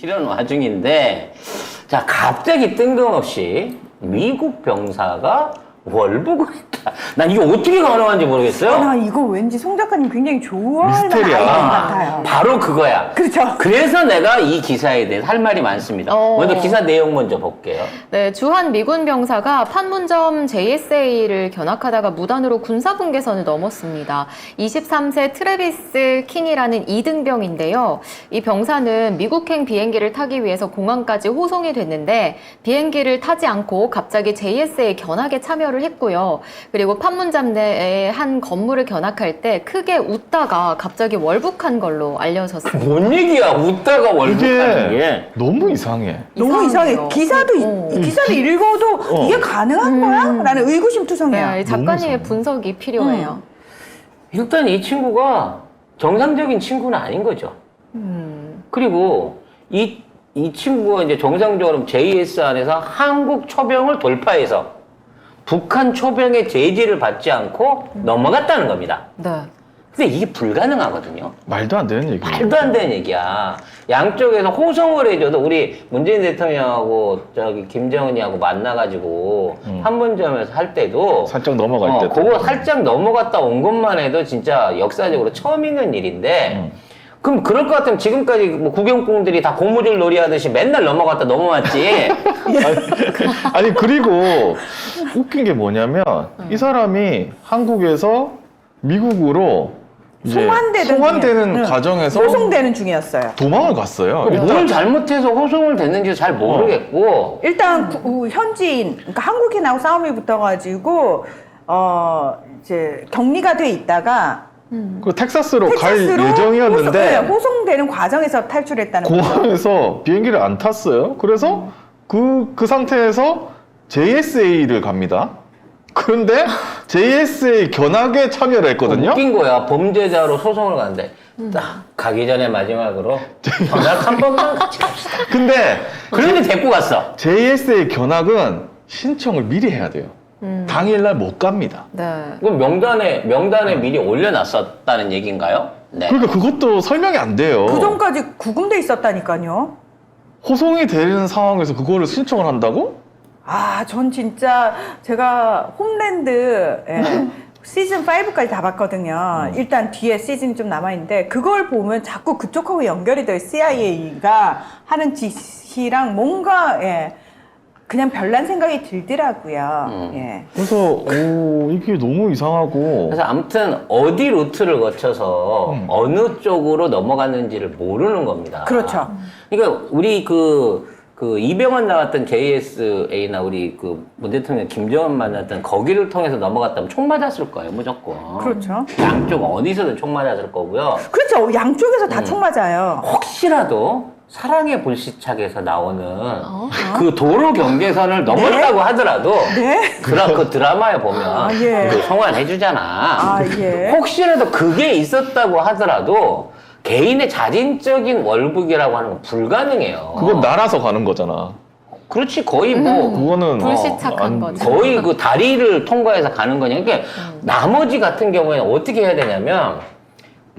이런 와중인데, 자, 갑자기 뜬금없이 미국 병사가 월북을 했다. 난 이게 어떻게 가능한지 모르겠어요. 나 이거 왠지 송 작가님 굉장히 좋아하는 미스테리야. 아이템 같아요. 바로 그거야. 그렇죠. 그래서 내가 이 기사에 대해서 할 말이 많습니다. 먼저 기사 내용 먼저 볼게요. 네, 주한 미군 병사가 판문점 JSA를 견학하다가 무단으로 군사분계선을 넘었습니다. 23세 트래비스 킹이라는 이등병인데요. 이 병사는 미국행 비행기를 타기 위해서 공항까지 호송이 됐는데 비행기를 타지 않고 갑자기 JSA 견학에 참여를 했고요. 그리고 판문점 내의 한 건물을 견학할 때 크게 웃다가 갑자기 월북한 걸로 알려졌습니다. 뭔 얘기야? 웃다가 월북하는 이게 게. 너무 이상해. 너무 이상해. 이상해요. 기사도 읽어도 이게 가능한 거야? 나는 의구심투성이야. 네, 작가님의 분석이 필요해요. 일단 이 친구가 정상적인 친구는 아닌 거죠. 그리고 이 친구가 이제 정상적으로 JS 안에서 한국 초병을 돌파해서 북한 초병의 제지를 받지 않고 넘어갔다는 겁니다. 네. 근데 이게 불가능하거든요. 말도 안 되는 얘기예요. 말도 안 되는 얘기야. 양쪽에서 호송을 해줘도 우리 문재인 대통령하고 저기 김정은이하고 만나가지고 판문점에서 할 때도 살짝 넘어갈 때도. 그거 살짝 넘어갔다 온 것만 해도 진짜 역사적으로 처음 있는 일인데 그럼 그럴 것 같으면 지금까지 뭐 구경꾼들이 다 고무줄 놀이 하듯이 맨날 넘어갔다 넘어왔지. 아니 그리고 웃긴 게 뭐냐면 이 사람이 한국에서 미국으로 이제 송환되는 과정에서 호송되는 중이었어요. 도망을 갔어요. 뭘 잘못해서 호송을 됐는지 잘 모르겠고 일단 현지인, 그러니까 한국인하고 싸움이 붙어가지고 이제 격리가 돼 있다가 그 텍사스로 갈 텍사스로 예정이었는데 호송되는 과정에서 탈출했다는 거죠. 공항에서 비행기를 안 탔어요. 그래서 그 상태에서 JSA를 갑니다. 그런데 JSA 견학에 참여를 했거든요. 웃긴 거야. 범죄자로 소송을 가는데 딱 가기 전에 마지막으로 견학 한 번만 같이 갑시다. 근데 그런데 데리고 갔어. JSA 견학은 신청을 미리 해야 돼요. 당일날 못 갑니다. 네. 그럼 명단에 미리 올려놨었다는 얘기인가요? 네. 그러니까 그것도 설명이 안 돼요. 그 전까지 구금돼 있었다니까요. 호송이 되는 상황에서 그거를 신청을 한다고? 전 진짜 제가 홈랜드 시즌 5까지 다 봤거든요. 일단 뒤에 시즌이 좀 남아있는데 그걸 보면 자꾸 그쪽하고 연결이 돼요. CIA가 하는 짓이랑 뭔가 그냥 별난 생각이 들더라고요. 그래서 이게 너무 이상하고 그래서 아무튼 어디 루트를 거쳐서 어느 쪽으로 넘어갔는지를 모르는 겁니다. 그렇죠. 그러니까 우리 그 이병헌 나왔던 JSA나 우리 그 문 대통령 김정은 만났던 거기를 통해서 넘어갔다면 총 맞았을 거예요, 무조건. 그렇죠. 양쪽 어디서든 총 맞았을 거고요. 그렇죠. 양쪽에서 다 총 맞아요. 혹시라도 사랑의 불시착에서 나오는 그 도로 경계선을 넘었다고 하더라도 그 드라마에 보면 그 송환해주잖아. 혹시라도 그게 있었다고 하더라도 개인의 자진적인 월북이라고 하는 건 불가능해요. 그건 날아서 가는 거잖아. 그렇지, 거의 뭐 그거는 불시착한 거죠. 거의 그 다리를 통과해서 가는 거냐. 그러니까 나머지 같은 경우에는 어떻게 해야 되냐면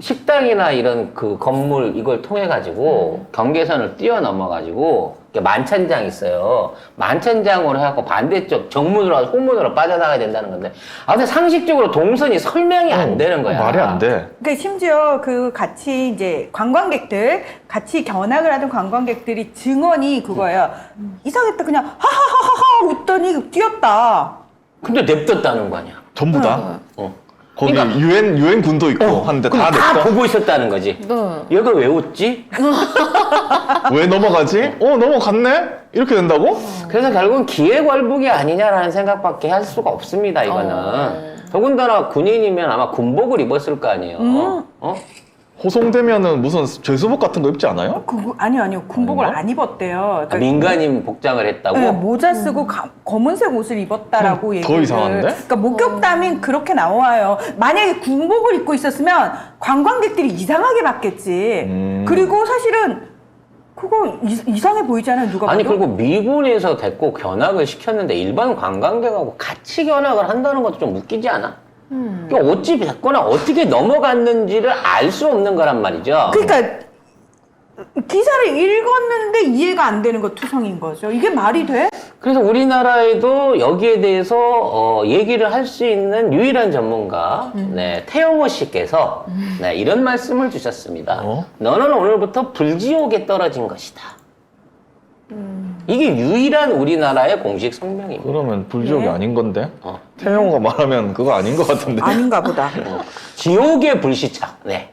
식당이나 이런 그 건물 이걸 통해 가지고 경계선을 뛰어넘어 가지고 만찬장 있어요. 만찬장으로 해갖고 반대쪽 정문으로 가서 후문으로 빠져나가야 된다는 건데 아무튼 상식적으로 동선이 설명이 안 되는 거야. 말이 안 돼. 그러니까 심지어 그 같이 이제 관광객들 같이 견학을 하던 관광객들이 증언이 그거예요. 이상했다 그냥 하하하하 웃더니 뛰었다. 근데 냅뒀다는 거 아니야. 전부 다. 거기 그러니까- 유엔 군도 있고 한데 다 다 냈다. 보고 있었다는 거지. 네. 얘가 왜 웃지? 왜 넘어가지? 넘어갔네? 이렇게 된다고? 그래서 결국은 기획월북이 아니냐라는 생각밖에 할 수가 없습니다, 이거는. 더군다나 군인이면 아마 군복을 입었을 거 아니에요. 호송되면은 무슨 죄수복 같은 거 입지 않아요? 아니요. 군복을 안 입었대요. 그러니까 민간인 복장을 했다고? 모자 쓰고 검은색 옷을 입었다라고 더 얘기를. 이상한데? 그러니까 목격담이 그렇게 나와요. 만약에 군복을 입고 있었으면 관광객들이 이상하게 봤겠지. 그리고 사실은 그거 이상해 보이잖아요, 누가 봐도. 아니, 그리고 미군에서 데리고 견학을 시켰는데 일반 관광객하고 같이 견학을 한다는 것도 좀 웃기지 않아? 그러니까 어찌 됐거나 어떻게 넘어갔는지를 알 수 없는 거란 말이죠. 그러니까 기사를 읽었는데 이해가 안 되는 거 투성인 거죠. 이게 말이 돼? 그래서 우리나라에도 여기에 대해서 얘기를 할 수 있는 유일한 전문가 네, 태영호 씨께서 네, 이런 말씀을 주셨습니다. 너는 오늘부터 불지옥에 떨어진 것이다. 이게 유일한 우리나라의 공식 성명입니다. 그러면 불지옥이 네. 아닌 건데? 태영호가 말하면 그거 아닌 것 같은데. 아닌가 보다. 지옥의 불시착. 네.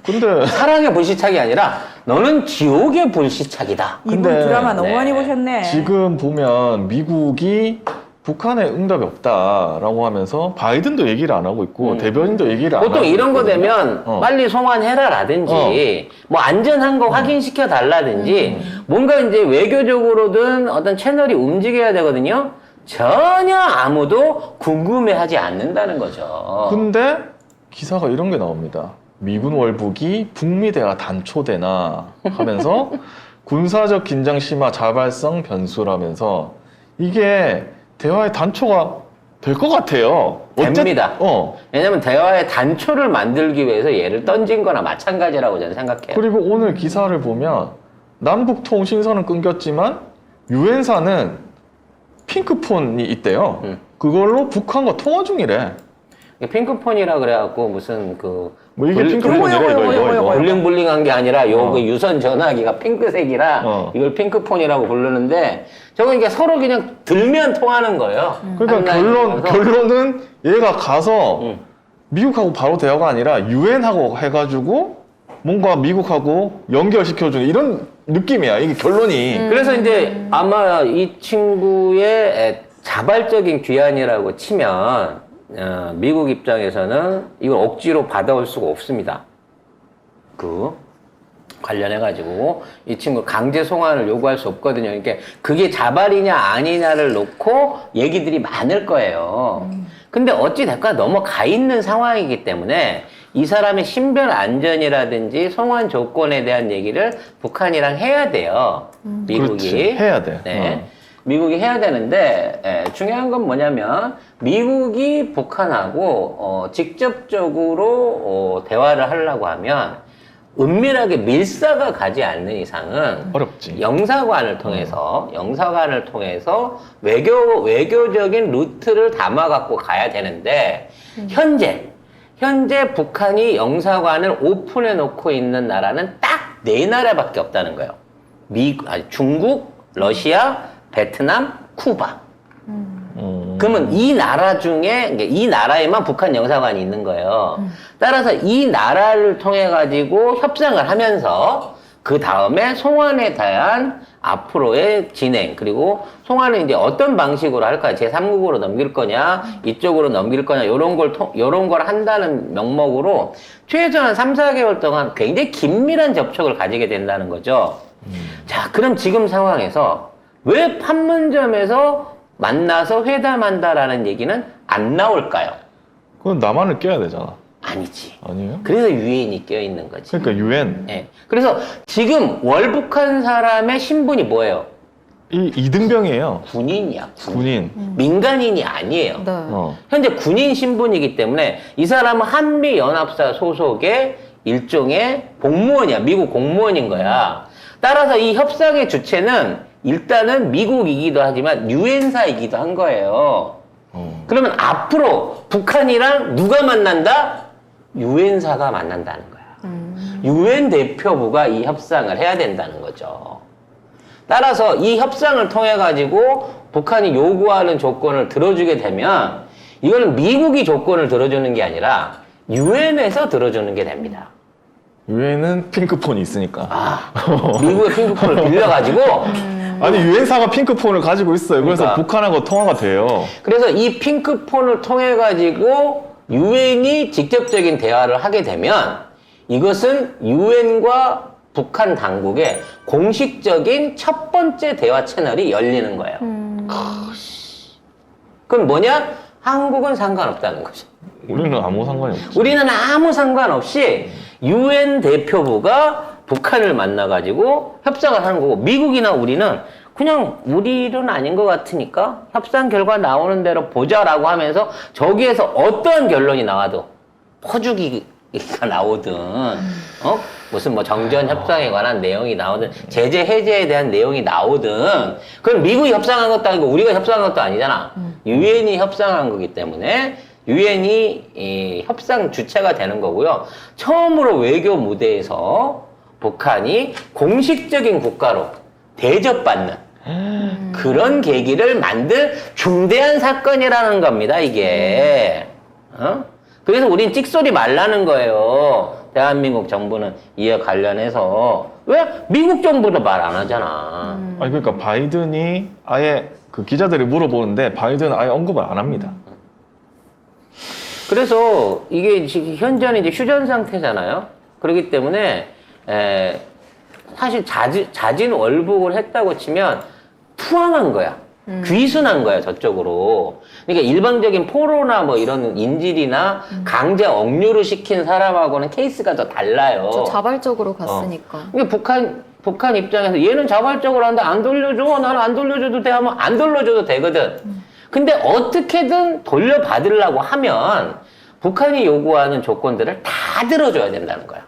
근데 사랑의 불시착이 아니라 너는 지옥의 불시착이다. 이분 근데- 드라마 너무 네. 많이 보셨네. 지금 보면 미국이 북한에 응답이 없다라고 하면서 바이든도 얘기를 안 하고 있고 대변인도 얘기를 안 하고 보통 이런 거 있거든요. 되면 어. 빨리 송환해라라든지 뭐 안전한 거 확인시켜 달라든지 뭔가 이제 외교적으로든 어떤 채널이 움직여야 되거든요. 전혀 아무도 궁금해하지 않는다는 거죠. 근데 기사가 이런 게 나옵니다. 미군 월북이 북미 대화 단초되나 하면서 군사적 긴장 심화 자발성 변수라면서 이게 대화의 단초가 될 것 같아요. 됩니다. 어. 왜냐면 대화의 단초를 만들기 위해서 얘를 던진 거나 마찬가지라고 저는 생각해요. 그리고 오늘 기사를 보면 남북 통신선은 끊겼지만 유엔사는 핑크폰이 있대요. 그걸로 북한과 통화 중이래. 핑크폰이라 그래갖고 무슨 그 뭐 이게 불- 핑크폰이래 이거. 블링블링한 게 아니라 요 그 유선 전화기가 핑크색이라 어. 이걸 핑크폰이라고 부르는데 저거 이게 서로 그냥 들면 통하는 거예요. 그러니까 한라인에서. 결론은 얘가 가서 음. 미국하고 바로 대화가 아니라 유엔하고 해가지고 뭔가 미국하고 연결시켜주는 이런 느낌이야. 이게 결론이. 그래서 이제 아마 이 친구의 자발적인 귀환이라고 치면 미국 입장에서는 이걸 억지로 받아올 수가 없습니다. 그 관련해가지고 이 친구 강제 송환을 요구할 수 없거든요. 그러니까 그게 자발이냐 아니냐를 놓고 얘기들이 많을 거예요. 근데 어찌됐건 넘어가 있는 상황이기 때문에 이 사람의 신변 안전이라든지 송환 조건에 대한 얘기를 북한이랑 해야 돼요. 미국이. 그렇지. 해야 돼. 네. 미국이 해야 되는데 중요한 건 뭐냐면 미국이 북한하고 직접적으로 대화를 하려고 하면 은밀하게 밀사가 가지 않는 이상은 어렵지. 영사관을 통해서 외교적인 루트를 담아 갖고 가야 되는데 현재 북한이 영사관을 오픈해 놓고 있는 나라는 딱 4나라밖에 없다는 거예요. 중국, 러시아, 베트남, 쿠바. 그러면 이 나라 중에 이 나라에만 북한 영사관이 있는 거예요. 따라서 이 나라를 통해 가지고 협상을 하면서 그 다음에 송환에 대한 앞으로의 진행 그리고 송환을 이제 어떤 방식으로 할까 제3국으로 넘길 거냐 이쪽으로 넘길 거냐 요런 걸 한다는 명목으로 최소한 3, 4개월 동안 굉장히 긴밀한 접촉을 가지게 된다는 거죠. 자, 그럼 지금 상황에서 왜 판문점에서 만나서 회담한다라는 얘기는 안 나올까요? 그건 나만을 껴야 되잖아. 아니지. 아니에요? 그래서 유엔이 껴 있는 거지. 그러니까 유엔. 예. 그래서 지금 월북한 사람의 신분이 뭐예요? 이등병이에요. 군인이야. 군인. 민간인이 아니에요. 네. 현재 군인 신분이기 때문에 이 사람은 한미연합사 소속의 일종의 공무원이야. 미국 공무원인 거야. 따라서 이 협상의 주체는 일단은 미국이기도 하지만 유엔사이기도 한 거예요. 그러면 앞으로 북한이랑 누가 만난다? 유엔사가 만난다는 거야. 유엔 대표부가 이 협상을 해야 된다는 거죠. 따라서 이 협상을 통해 가지고 북한이 요구하는 조건을 들어주게 되면 이거는 미국이 조건을 들어주는 게 아니라 유엔에서 들어주는 게 됩니다. 유엔은 핑크폰이 있으니까. 미국의 핑크폰을 빌려가지고 아니 유엔사가 핑크폰을 가지고 있어요. 그래서 그러니까. 북한하고 통화가 돼요. 그래서 이 핑크폰을 통해 가지고 유엔이 직접적인 대화를 하게 되면 이것은 유엔과 북한 당국의 공식적인 첫 번째 대화 채널이 열리는 거예요. 그럼 뭐냐? 한국은 상관없다는 거죠. 우리는 아무 상관이 없지. 우리는 아무 상관없이 유엔 대표부가 북한을 만나가지고 협상을 하는 거고 미국이나 우리는 그냥 우리 일은 아닌 것 같으니까 협상 결과 나오는 대로 보자라고 하면서 저기에서 어떠한 결론이 나와도 퍼주기가 나오든 무슨 뭐 정전 협상에 관한 내용이 나오든 제재 해제에 대한 내용이 나오든 그건 미국이 협상한 것도 아니고 우리가 협상한 것도 아니잖아. 유엔이 협상한 거기 때문에 유엔이 협상 주체가 되는 거고요. 처음으로 외교 무대에서 북한이 공식적인 국가로 대접받는 그런 계기를 만들 중대한 사건이라는 겁니다, 이게. 그래서 우린 찍소리 말라는 거예요. 대한민국 정부는 이에 관련해서. 왜? 미국 정부도 말 안 하잖아. 아니 그러니까 바이든이 아예 그 기자들이 물어보는데 바이든은 아예 언급을 안 합니다. 그래서 이게 지금 현재는 이제 휴전 상태잖아요. 그렇기 때문에 사실 자진 월북을 했다고 치면 투항한 거야. 귀순한 거야, 저쪽으로. 그러니까 일반적인 포로나 뭐 이런 인질이나 강제 억류를 시킨 사람하고는 케이스가 더 달라요. 저 자발적으로 갔으니까. 그러니까 북한 입장에서 얘는 자발적으로 하는데 안 돌려줘. 나는 안 돌려줘도 돼 하면 안 돌려줘도 되거든. 근데 어떻게든 돌려받으려고 하면 북한이 요구하는 조건들을 다 들어줘야 된다는 거야.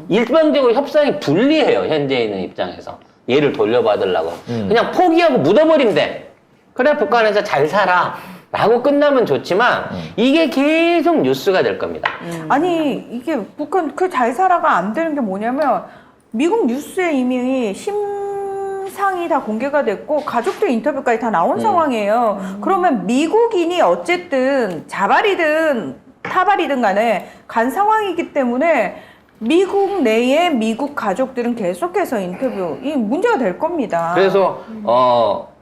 일방적으로 협상이 불리해요, 현재 있는 입장에서. 얘를 돌려받으려고. 그냥 포기하고 묻어버리면 돼. 그래, 북한에서 잘 살아. 라고 끝나면 좋지만, 이게 계속 뉴스가 될 겁니다. 아니 이게 북한 그 잘 살아가 안 되는 게 뭐냐면 미국 뉴스에 이미 심상이 다 공개가 됐고 가족들 인터뷰까지 다 나온 상황이에요. 그러면 미국인이 어쨌든 자발이든 타발이든 간에 간 상황이기 때문에 미국 내에 미국 가족들은 계속해서 인터뷰 이 문제가 될 겁니다. 그래서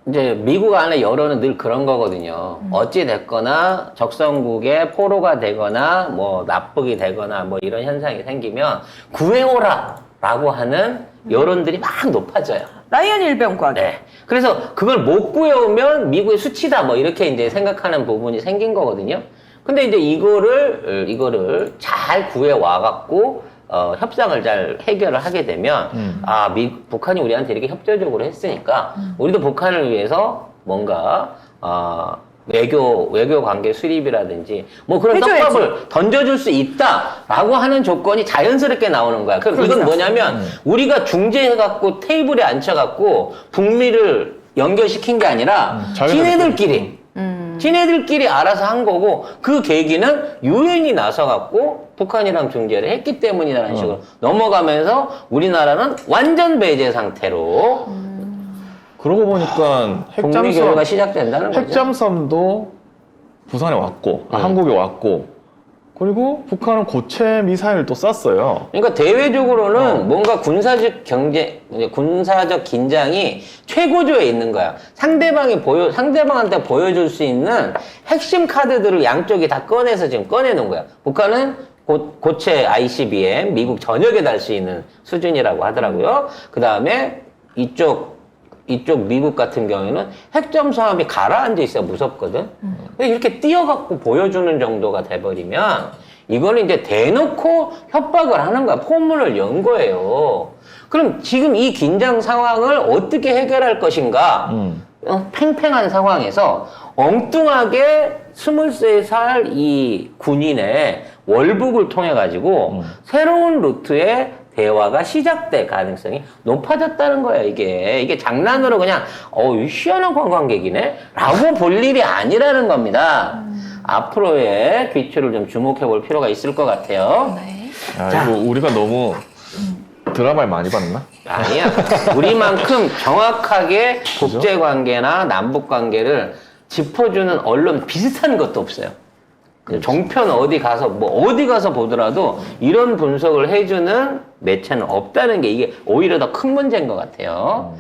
이제 미국 안에 여론은 늘 그런 거거든요. 어찌 됐거나 적성국의 포로가 되거나 뭐 납북이 되거나 뭐 이런 현상이 생기면 구해오라라고 하는 여론들이 막 높아져요. 라이언 일병과 네. 그래서 그걸 못 구해오면 미국의 수치다 뭐 이렇게 이제 생각하는 부분이 생긴 거거든요. 근데 이제 이거를 잘 구해와갖고 협상을 잘 해결을 하게 되면 북한이 우리한테 이렇게 협조적으로 했으니까 우리도 북한을 위해서 뭔가 외교 관계 수립이라든지 뭐 그런 해줘야지. 떡밥을 던져줄 수 있다라고 하는 조건이 자연스럽게 나오는 거야. 그럼 그렇죠. 이건 뭐냐면 우리가 중재해갖고 테이블에 앉혀갖고 북미를 연결시킨 게 아니라 지네들끼리 알아서 한 거고 그 계기는 유엔이 나서갖고 북한이랑 중재를 했기 때문이라는 식으로 넘어가면서 우리나라는 완전 배제 상태로 그러고 보니까 북미 교류가 시작된다는 거죠. 핵잠수함도 부산에 왔고 한국에 왔고 그리고 북한은 고체 미사일도 쐈어요. 그러니까 대외적으로는 뭔가 군사적 긴장이 최고조에 있는 거야. 상대방한테 보여줄 수 있는 핵심 카드들을 양쪽이 다 꺼내서 지금 꺼내는 거야. 북한은 고체 ICBM 미국 전역에 달 수 있는 수준이라고 하더라고요. 그 다음에 이쪽 미국 같은 경우에는 핵잠수함이 가라앉아 있어야 무섭거든. 근데 이렇게 띄어갖고 보여주는 정도가 돼버리면 이거는 이제 대놓고 협박을 하는 거야. 포문을 연 거예요. 그럼 지금 이 긴장 상황을 어떻게 해결할 것인가? 팽팽한 상황에서 엉뚱하게 23살 이 군인의 월북을 통해 가지고 새로운 루트의 대화가 시작될 가능성이 높아졌다는 거예요, 이게 장난으로 그냥, 희한한 관광객이네? 라고 볼 일이 아니라는 겁니다. 앞으로의 귀추를 좀 주목해 볼 필요가 있을 것 같아요. 네. 이거 우리가 너무 드라마를 많이 봤나? 아니야. 우리만큼 정확하게 국제관계나 남북관계를 짚어주는 언론 비슷한 것도 없어요. 종편 어디 가서 보더라도 이런 분석을 해주는 매체는 없다는 게 이게 오히려 더 큰 문제인 것 같아요.